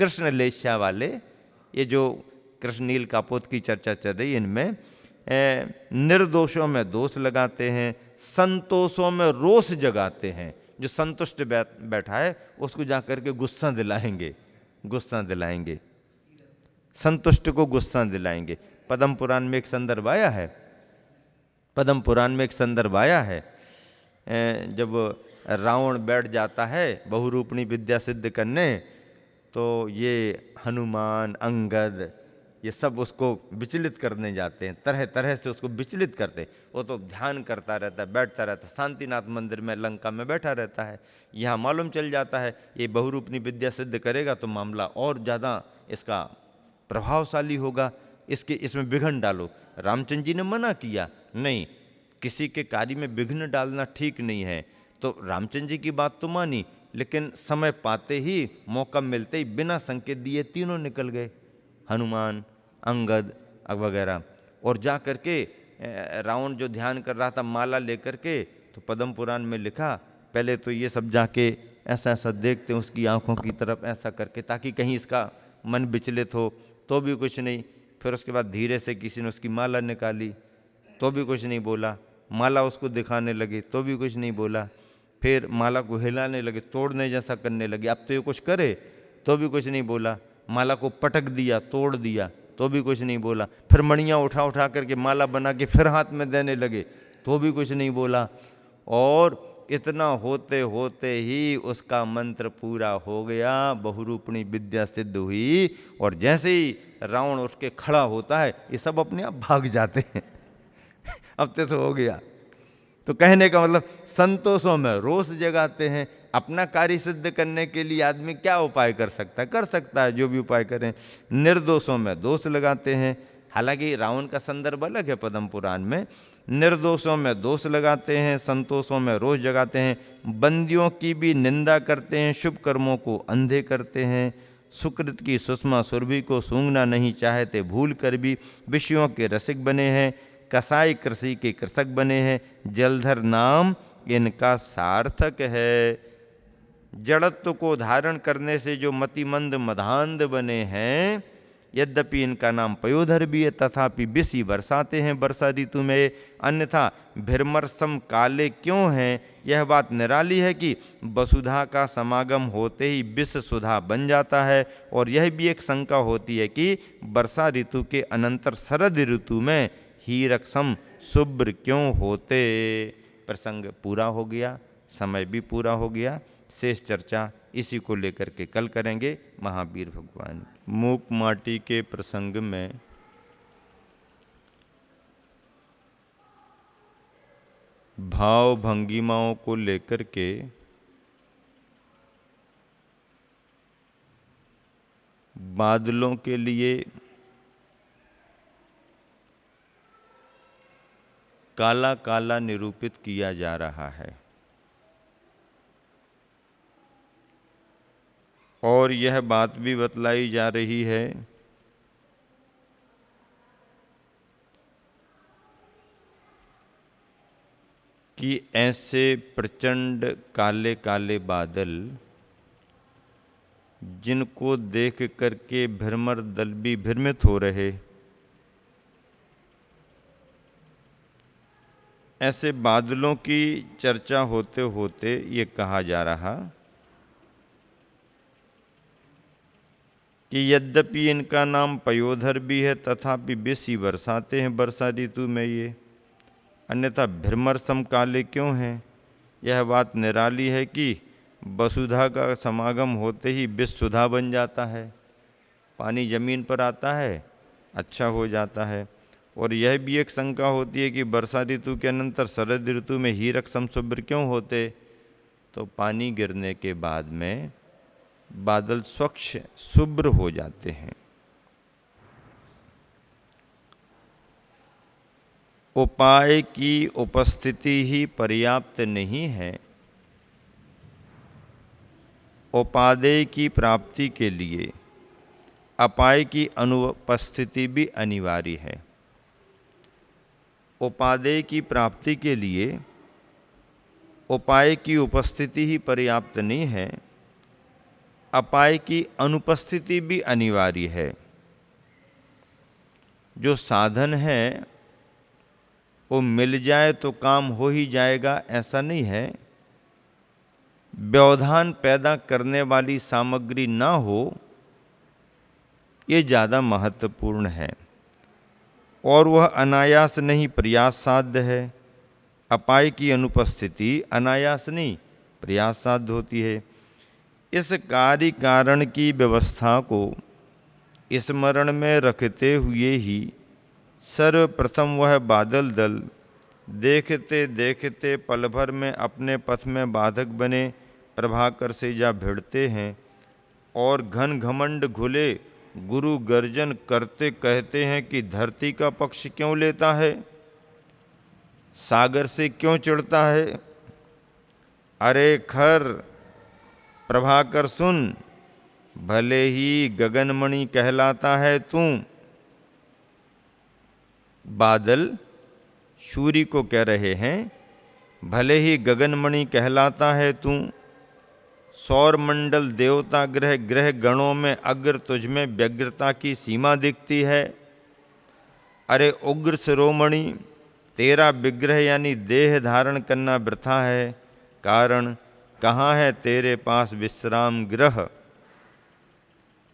कृष्ण लेस्या वाले, ये जो कृष्ण नील कापोत की चर्चा चल रही है, इनमें निर्दोषों में दोष लगाते हैं, संतोषों में रोष जगाते हैं। जो संतुष्ट बैठा है उसको जाकर के गुस्सा दिलाएंगे, गुस्सा दिलाएंगे, संतुष्ट को गुस्सा दिलाएंगे। पद्म पुराण में एक संदर्भ आया है, पद्म पुराण में एक संदर्भ आया है, जब रावण बैठ जाता है बहुरूपणी विद्या सिद्ध करने, तो ये हनुमान, अंगद, ये सब उसको विचलित करने जाते हैं, तरह तरह से उसको विचलित करते। वो तो ध्यान करता रहता है, बैठता रहता है, शांतिनाथ मंदिर में लंका में बैठा रहता है। यहाँ मालूम चल जाता है ये बहुरूपणी विद्या सिद्ध करेगा तो मामला और ज़्यादा इसका प्रभावशाली होगा, इसमें विघ्न डालो। रामचंद्र जी ने मना किया, नहीं, किसी के कार्य में विघ्न डालना ठीक नहीं है। तो रामचंद्र जी की बात तो मानी, लेकिन समय पाते ही, मौका मिलते ही बिना संकेत दिए तीनों निकल गए, हनुमान, अंगद वगैरह। और जा करके रावण जो ध्यान कर रहा था माला लेकर के, तो पद्म पुराण में लिखा, पहले तो ये सब जाके ऐसा ऐसा देखते हैं उसकी आंखों की तरफ ऐसा करके, ताकि कहीं इसका मन विचलित हो, तो भी कुछ नहीं। फिर उसके बाद धीरे से किसी ने उसकी माला निकाली, तो भी कुछ नहीं बोला। माला उसको दिखाने लगे, तो भी कुछ नहीं बोला। फिर माला को हिलाने लगे, तोड़ने जैसा करने लगे, अब तो ये कुछ करे, तो भी कुछ नहीं बोला। माला को पटक दिया, तोड़ दिया, तो भी कुछ नहीं बोला। फिर मणियाँ उठा उठा करके माला बना के फिर हाथ में देने लगे, तो भी कुछ नहीं बोला। और इतना होते होते ही उसका मंत्र पूरा हो गया, बहुरूपणी विद्या सिद्ध हुई। और जैसे ही रावण उसके खड़ा होता है, ये सब अपने आप भाग जाते हैं। अब तो हो गया। तो कहने का मतलब, संतोषों में रोष जगाते हैं। अपना कार्य सिद्ध करने के लिए आदमी क्या उपाय कर सकता है, कर सकता है जो भी उपाय करें। निर्दोषों में दोष लगाते हैं। हालांकि रावण का संदर्भ अलग है पद्म पुराण में। निर्दोषों में दोष लगाते हैं, संतोषों में रोष जगाते हैं, बंदियों की भी निंदा करते हैं, शुभ कर्मों को अंधे करते हैं, सुकृत की सुषमा सुरभि को सूंघना नहीं चाहते, भूल कर भी विषयों के रसिक बने हैं, कसाई कृषि के कृषक बने हैं, जलधर नाम इनका सार्थक है। जड़त्व को धारण करने से जो मतिमंद मदांध बने हैं, यद्यपि इनका नाम पयोधर भी है, तथापि विष ही बरसाते हैं वर्षा ऋतु में। अन्यथा भीर्मरसम काले क्यों हैं, यह बात निराली है कि वसुधा का समागम होते ही विष सुधा बन जाता है। और यह भी एक शंका होती है कि वर्षा ऋतु के अनंतर शरद ऋतु में हीरकसम शुभ्र क्यों होते। प्रसंग पूरा हो गया, समय भी पूरा हो गया। शेष चर्चा इसी को लेकर के कल करेंगे। महावीर भगवान मूक माटी के प्रसंग में भाव भंगिमाओं को लेकर के बादलों के लिए काला काला निरूपित किया जा रहा है। और यह बात भी बतलाई जा रही है कि ऐसे प्रचंड काले काले बादल, जिनको देख करके भ्रमर दल भी भ्रमित हो रहे, ऐसे बादलों की चर्चा होते होते ये कहा जा रहा कि यद्यपि इनका नाम पयोधर भी है, तथापि विष ही बरसाते हैं वर्षा ऋतु में ये। अन्यथा भ्रमरसम काले क्यों हैं, यह बात निराली है कि वसुधा का समागम होते ही विष सुधा बन जाता है, पानी जमीन पर आता है, अच्छा हो जाता है। और यह भी एक शंका होती है कि वर्षा ऋतु के अनंतर शरद ऋतु में हीरक समशुभ्र क्यों होते। तो पानी गिरने के बाद में बादल स्वच्छ शुभ्र हो जाते हैं। उपाय की उपस्थिति ही पर्याप्त नहीं है, उपादेय की प्राप्ति के लिए अपाय की अनुपस्थिति भी अनिवार्य है। उपादेय की प्राप्ति के लिए उपाय की उपस्थिति ही पर्याप्त नहीं है, अपाय की अनुपस्थिति भी अनिवार्य है। जो साधन है वो मिल जाए तो काम हो ही जाएगा, ऐसा नहीं है। व्यवधान पैदा करने वाली सामग्री ना हो, ये ज़्यादा महत्वपूर्ण है। और वह अनायास नहीं, प्रयास साध्य है। अपाय की अनुपस्थिति अनायास नहीं, प्रयास साध्य होती है। इस कार्य कारण की व्यवस्था को स्मरण में रखते हुए ही सर्वप्रथम वह बादल दल देखते देखते पल भर में अपने पथ में बाधक बने प्रभाकर से जा भिड़ते हैं और घन घमंड घुले गुरु गर्जन करते कहते हैं कि धरती का पक्ष क्यों लेता है, सागर से क्यों चिढ़ता है। अरे खर प्रभाकर सुन, भले ही गगनमणि कहलाता है तू। बादल सूर्य को कह रहे हैं, भले ही गगनमणि कहलाता है तू। सौर मंडल देवता ग्रह ग्रह गणों में अग्र तुझ में व्यग्रता की सीमा दिखती है। अरे उग्र शिरोमणि, तेरा विग्रह यानी देह धारण करना वृथा है, कारण कहाँ है तेरे पास विश्राम गृह।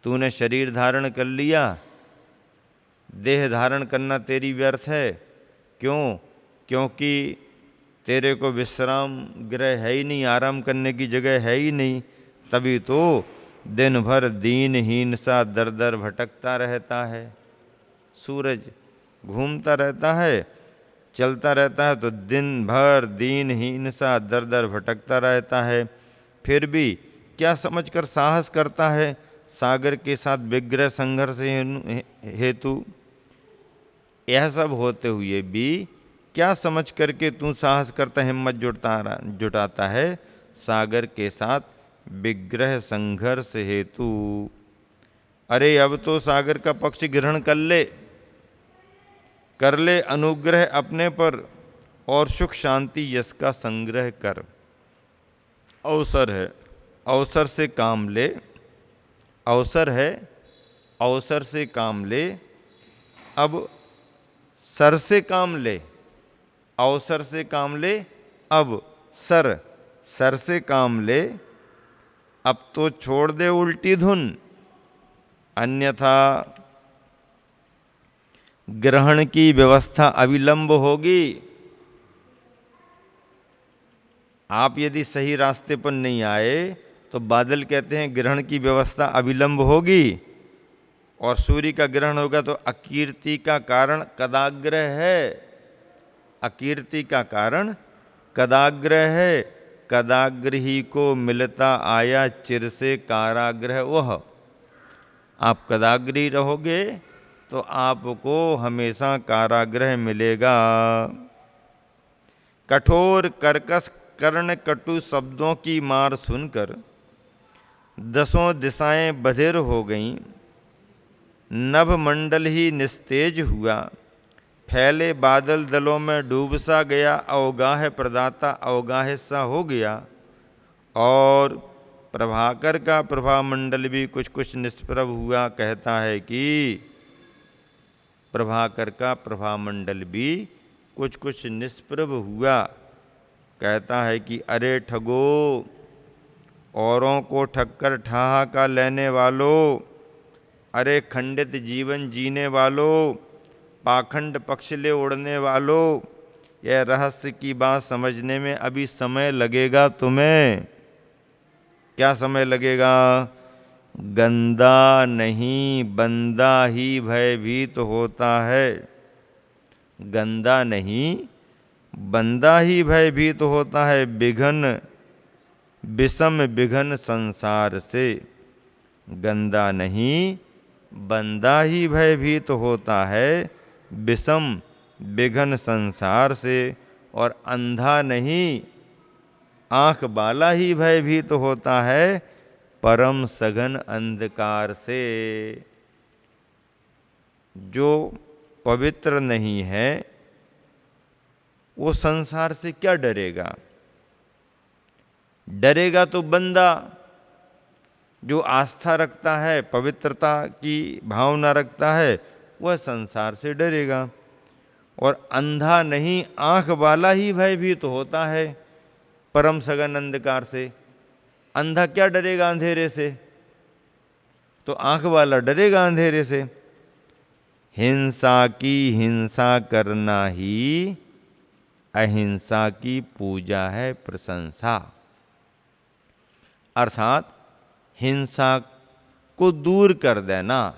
तूने शरीर धारण कर लिया, देह धारण करना तेरी व्यर्थ है। क्यों? क्योंकि तेरे को विश्राम गृह है ही नहीं, आराम करने की जगह है ही नहीं। तभी तो दिन भर दीनहीन सा दर दर भटकता रहता है। सूरज घूमता रहता है, चलता रहता है, तो दिन भर दीनहीन सा दर दर भटकता रहता है। फिर भी क्या समझकर साहस करता है सागर के साथ विग्रह संघर्ष हेतु। यह सब होते हुए भी क्या समझ करके तू साहस करता, हिम्मत जुटाता है सागर के साथ विग्रह संघर्ष हेतु। अरे अब तो सागर का पक्ष ग्रहण कर ले अनुग्रह अपने पर और सुख शांति यश का संग्रह कर। अवसर है, अवसर से काम ले। अवसर है, अवसर से काम ले। अब सर से काम ले, अवसर से काम ले। अब सर से काम ले। अब तो छोड़ दे उल्टी धुन, अन्यथा ग्रहण की व्यवस्था अविलंब होगी। आप यदि सही रास्ते पर नहीं आए तो बादल कहते हैं ग्रहण की व्यवस्था अविलंब होगी। और सूर्य का ग्रहण होगा तो अकीर्ति का कारण कदाग्रह है। अकीर्ति का कारण कदाग्रह है। कदाग्रही को मिलता आया चिर से कारागृह वह। आप कदाग्रही रहोगे तो आपको हमेशा कारागृह मिलेगा। कठोर कर्कश कर्ण कटु शब्दों की मार सुनकर दसों दिशाएं बधिर हो गईं। नभ मंडल ही निस्तेज हुआ, फैले बादल दलों में डूब सा गया। अवगाह प्रदाता अवगाह सा हो गया। और प्रभाकर का प्रभा मंडल भी कुछ कुछ निष्प्रभ हुआ। कहता है कि प्रभाकर का प्रभा मंडल भी कुछ कुछ निष्प्रभ हुआ। कहता है कि अरे ठगो, औरों को ठगकर ठहाका लेने वालों, अरे खंडित जीवन जीने वालों, पाखंड पक्ष ले उड़ने वालों, यह रहस्य की बात समझने में अभी समय लगेगा तुम्हें। क्या समय लगेगा? गंदा नहीं बंदा ही भयभीत होता है। गंदा नहीं बंदा ही भयभीत होता है विघन विषम विघन संसार से। गंदा नहीं बंदा ही भयभीत होता है विषम विघन संसार से। और अंधा नहीं आंख वाला ही भयभीत होता है परम सघन अंधकार से। जो पवित्र नहीं है वो संसार से क्या डरेगा? डरेगा तो बंदा, जो आस्था रखता है, पवित्रता की भावना रखता है, वह संसार से डरेगा। और अंधा नहीं, आंख वाला ही भयभीत तो होता है परम सघन अंधकार से। अंधा क्या डरेगा अंधेरे से? तो आंख वाला डरेगा अंधेरे से। हिंसा की हिंसा करना ही अहिंसा की पूजा है, प्रशंसा। अर्थात हिंसा को दूर कर देना,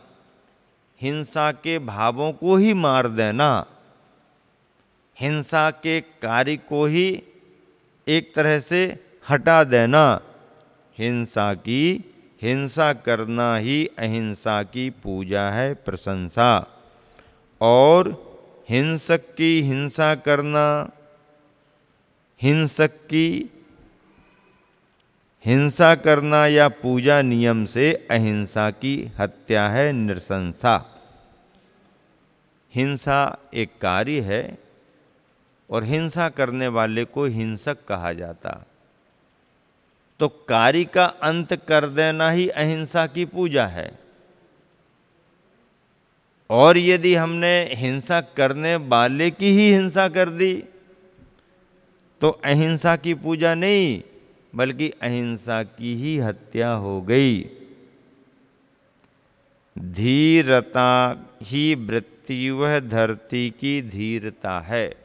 हिंसा के भावों को ही मार देना, हिंसा के कार्य को ही एक तरह से हटा देना, हिंसा करना ही अहिंसा की पूजा है, प्रशंसा। और हिंसक की हिंसा करना, हिंसक की हिंसा करना या पूजा नियम से अहिंसा की हत्या है, नृशंसा। हिंसा एक कार्य है और हिंसा करने वाले को हिंसक कहा जाता। तो कार्य का अंत कर देना ही अहिंसा की पूजा है। और यदि हमने हिंसा करने वाले की ही हिंसा कर दी तो अहिंसा की पूजा नहीं, बल्कि अहिंसा की ही हत्या हो गई। धीरता ही वृत्ति वह धरती की धीरता है।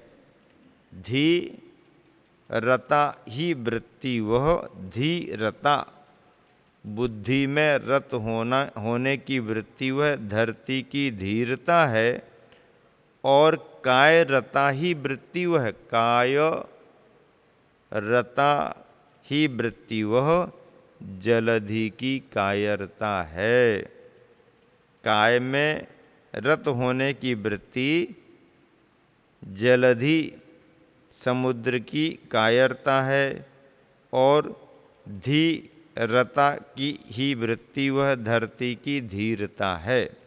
धीरता ही वृत्ति वह धीरता, बुद्धि में रत होने की वृत्ति वह धरती की धीरता है। और काय रता ही वृत्ति वह काय रता ही वृत्ति वह जलधि की कायरता है। काय में रत होने की वृत्ति जलधि समुद्र की कायरता है। और धीरता की ही वृत्ति वह धरती की धीरता है।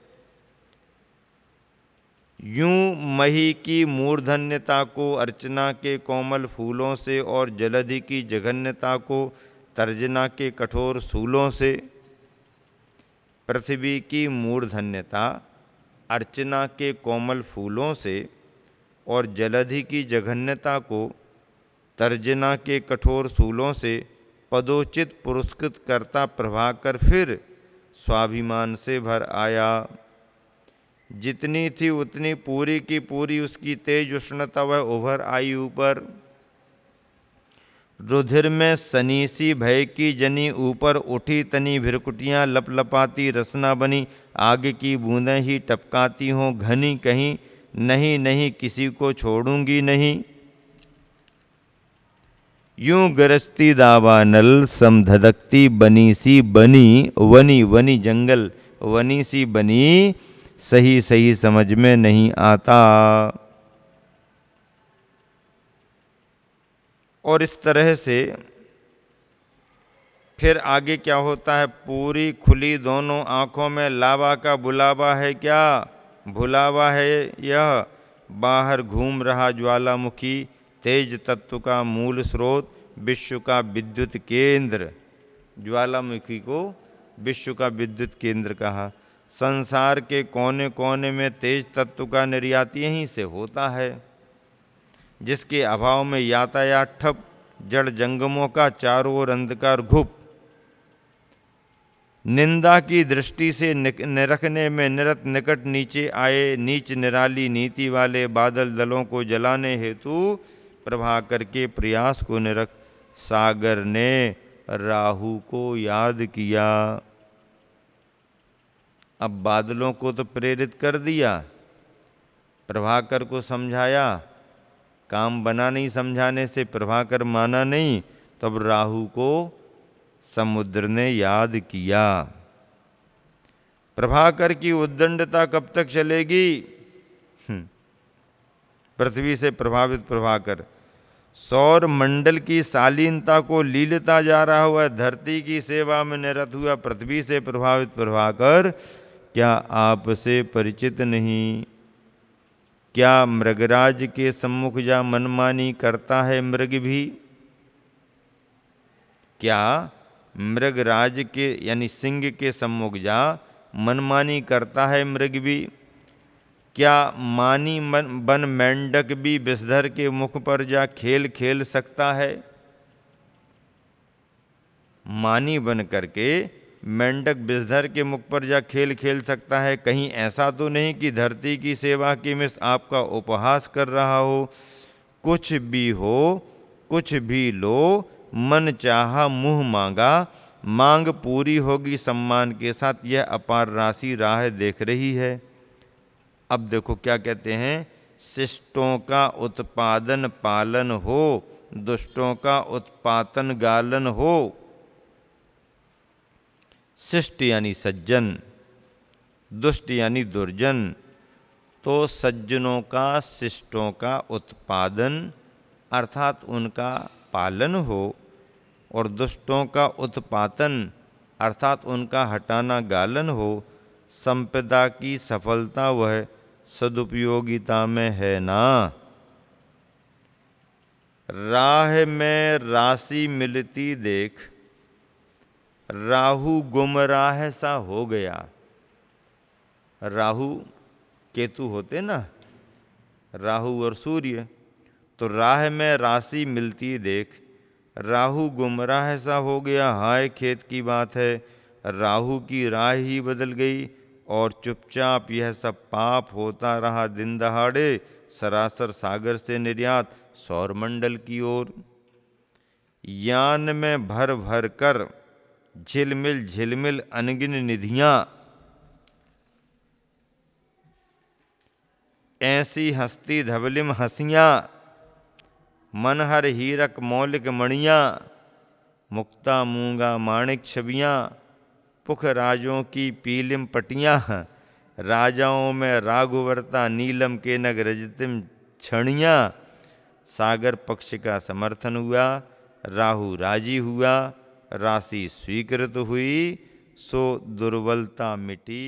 यूं मही की मूर्धन्यता को अर्चना के कोमल फूलों से और जलधि की जघन्यता को तर्जना के कठोर सूलों से, पृथ्वी की मूर्धन्यता अर्चना के कोमल फूलों से और जलधि की जघन्यता को तर्जना के कठोर सूलों से पदोचित पुरस्कृत करता प्रभाकर फिर स्वाभिमान से भर आया। जितनी थी उतनी पूरी की पूरी उसकी तेज उष्णता वह उभर आई ऊपर। रुधिर में सनीसी भय की जनी ऊपर उठी तनी भिरकुटियाँ लपलपाती रसना बनी। आगे की बूंदें ही टपकाती हों घनी कहीं, नहीं नहीं किसी को छोड़ूंगी नहीं। यूं गरजती दावानल समधधकती बनी सी बनी, वनी वनी जंगल वनी सी बनी, सही सही समझ में नहीं आता। और इस तरह से फिर आगे क्या होता है? पूरी खुली दोनों आंखों में लावा का बुलावा है, क्या भुलावा है यह। बाहर घूम रहा ज्वालामुखी, तेज तत्व का मूल स्रोत, विश्व का विद्युत केंद्र। ज्वालामुखी को विश्व का विद्युत केंद्र कहा। संसार के कोने कोने में तेज तत्व का निर्यात यहीं से होता है, जिसके अभाव में यातायात ठप, जड़ जंगमों का चारों ओर अंधकार घुप। निंदा की दृष्टि से निरखने में निरत निकट नीचे आए नीच निराली नीति वाले बादल दलों को जलाने हेतु प्रभाकर के प्रयास को निरख सागर ने राहु को याद किया। अब बादलों को तो प्रेरित कर दिया, प्रभाकर को समझाया, काम बना नहीं समझाने से, प्रभाकर माना नहीं, तब राहु को समुद्र ने याद किया। प्रभाकर की उद्दंडता कब तक चलेगी? पृथ्वी से प्रभावित प्रभाकर सौर मंडल की शालीनता को लीलता जा रहा हुआ, धरती की सेवा में निरत हुआ पृथ्वी से प्रभावित प्रभाकर क्या आपसे परिचित नहीं? क्या मृगराज के सम्मुख जा मनमानी करता है मृग भी? क्या मृगराज के यानी सिंह के सम्मुख जा मनमानी करता है मृग भी। क्या मानी बन मेंढक भी विषधर के मुख पर जा खेल खेल सकता है? मानी बन करके मेंढक विषधर के मुख पर जा खेल खेल सकता है? कहीं ऐसा तो नहीं कि धरती की सेवा के मिस आपका उपहास कर रहा हो? कुछ भी हो, कुछ भी लो, मन चाहा मुंह मांगा, मांग पूरी होगी सम्मान के साथ, यह अपार राशि राह देख रही है। अब देखो क्या कहते हैं, शिष्टों का उत्पादन पालन हो, दुष्टों का उत्पातन गालन हो। शिष्ट यानी सज्जन, दुष्ट यानी दुर्जन। तो सज्जनों का शिष्टों का उत्पादन अर्थात उनका पालन हो, और दुष्टों का उत्पातन अर्थात उनका हटाना गालन हो। संपदा की सफलता वह सदुपयोगिता में है ना। राह में राशि मिलती देख, राहु गुमराह सा हो गया। राहु केतु होते ना, राहु और सूर्य। तो राह में राशि मिलती देख, राहु गुमराह सा हो गया। हाय खेत की बात है, राहु की राह ही बदल गई और चुपचाप यह सब पाप होता रहा दिन दहाड़े सरासर सागर से निर्यात सौरमंडल की ओर। यान में भर भर कर झिलमिल झिलमिल अनगिन निधियां, ऐसी हस्ती धवलिम हंसियां, मनहर हीरक मौलिक मणियां, मुक्ता मूंगा माणिक छबियां, पुख राजों की पीलिम पटियां, राजाओं में राघुवरता नीलम के नग रजतिम छणियां। सागर पक्ष का समर्थन हुआ, राहु राजी हुआ, राशि स्वीकृत हुई, सो दुर्बलता मिटी।